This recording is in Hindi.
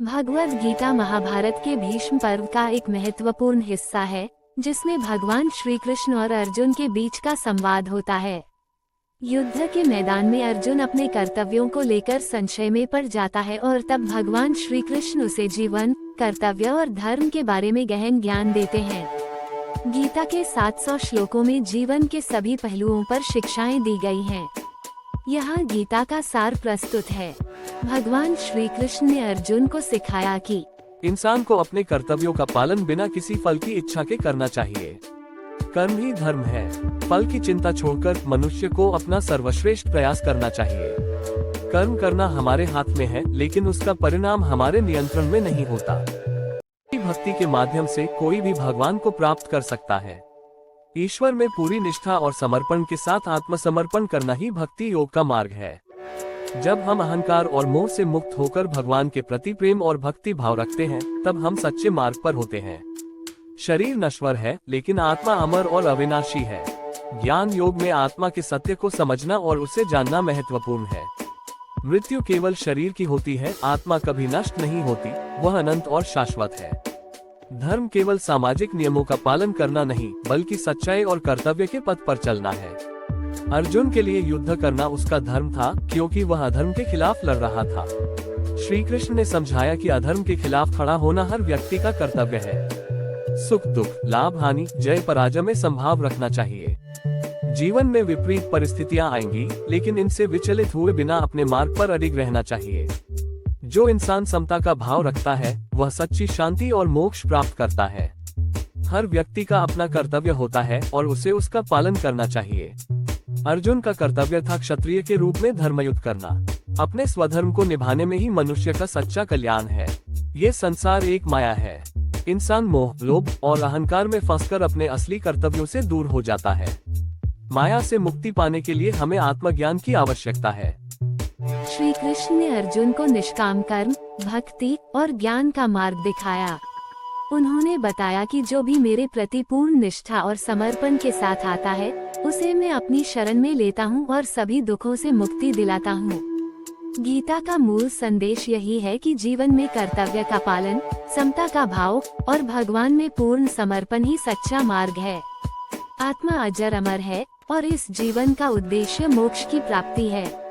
भगवद गीता महाभारत के भीष्म पर्व का एक महत्वपूर्ण हिस्सा है, जिसमें भगवान श्री कृष्ण और अर्जुन के बीच का संवाद होता है। युद्ध के मैदान में अर्जुन अपने कर्तव्यों को लेकर संशय में पड़ जाता है और तब भगवान श्री कृष्ण उसे जीवन, कर्तव्य और धर्म के बारे में गहन ज्ञान देते हैं। गीता के 700 श्लोकों में जीवन के सभी पहलुओं पर शिक्षाएं दी गई हैं। यहाँ गीता का सार प्रस्तुत है। भगवान श्री कृष्ण ने अर्जुन को सिखाया कि इंसान को अपने कर्तव्यों का पालन बिना किसी फल की इच्छा के करना चाहिए। कर्म ही धर्म है। फल की चिंता छोड़कर मनुष्य को अपना सर्वश्रेष्ठ प्रयास करना चाहिए। कर्म करना हमारे हाथ में है, लेकिन उसका परिणाम हमारे नियंत्रण में नहीं होता। भक्ति के माध्यम से कोई भी भगवान को प्राप्त कर सकता है। ईश्वर में पूरी निष्ठा और समर्पण के साथ आत्मसमर्पण करना ही भक्ति योग का मार्ग है। जब हम अहंकार और मोह से मुक्त होकर भगवान के प्रति प्रेम और भक्ति भाव रखते हैं, तब हम सच्चे मार्ग पर होते हैं। शरीर नश्वर है, लेकिन आत्मा अमर और अविनाशी है। ज्ञान योग में आत्मा के सत्य को समझना और उसे जानना महत्वपूर्ण है। मृत्यु केवल शरीर की होती है, आत्मा कभी नष्ट नहीं होती, वह अनंत और शाश्वत है। धर्म केवल सामाजिक नियमों का पालन करना नहीं, बल्कि सच्चाई और कर्तव्य के पथ पर चलना है। अर्जुन के लिए युद्ध करना उसका धर्म था, क्योंकि वह अधर्म के खिलाफ लड़ रहा था। श्री कृष्ण ने समझाया कि अधर्म के खिलाफ खड़ा होना हर व्यक्ति का कर्तव्य है। सुख दुख, लाभ हानि, जय पराजय में संभाव रखना चाहिए। जीवन में विपरीत परिस्थितियां आएंगी, लेकिन इनसे विचलित हुए बिना अपने मार्ग पर अडिग रहना चाहिए। जो इंसान समता का भाव रखता है, वह सच्ची शांति और मोक्ष प्राप्त करता है। हर व्यक्ति का अपना कर्तव्य होता है और उसे उसका पालन करना चाहिए। अर्जुन का कर्तव्य था क्षत्रिय के रूप में धर्मयुद्ध करना। अपने स्वधर्म को निभाने में ही मनुष्य का सच्चा कल्याण है। ये संसार एक माया है। इंसान मोह, लोभ और अहंकार में फंसकर अपने असली कर्तव्यों से दूर हो जाता है। माया से मुक्ति पाने के लिए हमें आत्मज्ञान की आवश्यकता है। श्री कृष्ण ने अर्जुन को निष्काम कर्म, भक्ति और ज्ञान का मार्ग दिखाया। उन्होंने बताया कि जो भी मेरे प्रति पूर्ण निष्ठा और समर्पण के साथ आता है, उसे मैं अपनी शरण में लेता हूँ और सभी दुखों से मुक्ति दिलाता हूँ। गीता का मूल संदेश यही है कि जीवन में कर्तव्य का पालन, समता का भाव और भगवान में पूर्ण समर्पण ही सच्चा मार्ग है। आत्मा अजर अमर है और इस जीवन का उद्देश्य मोक्ष की प्राप्ति है।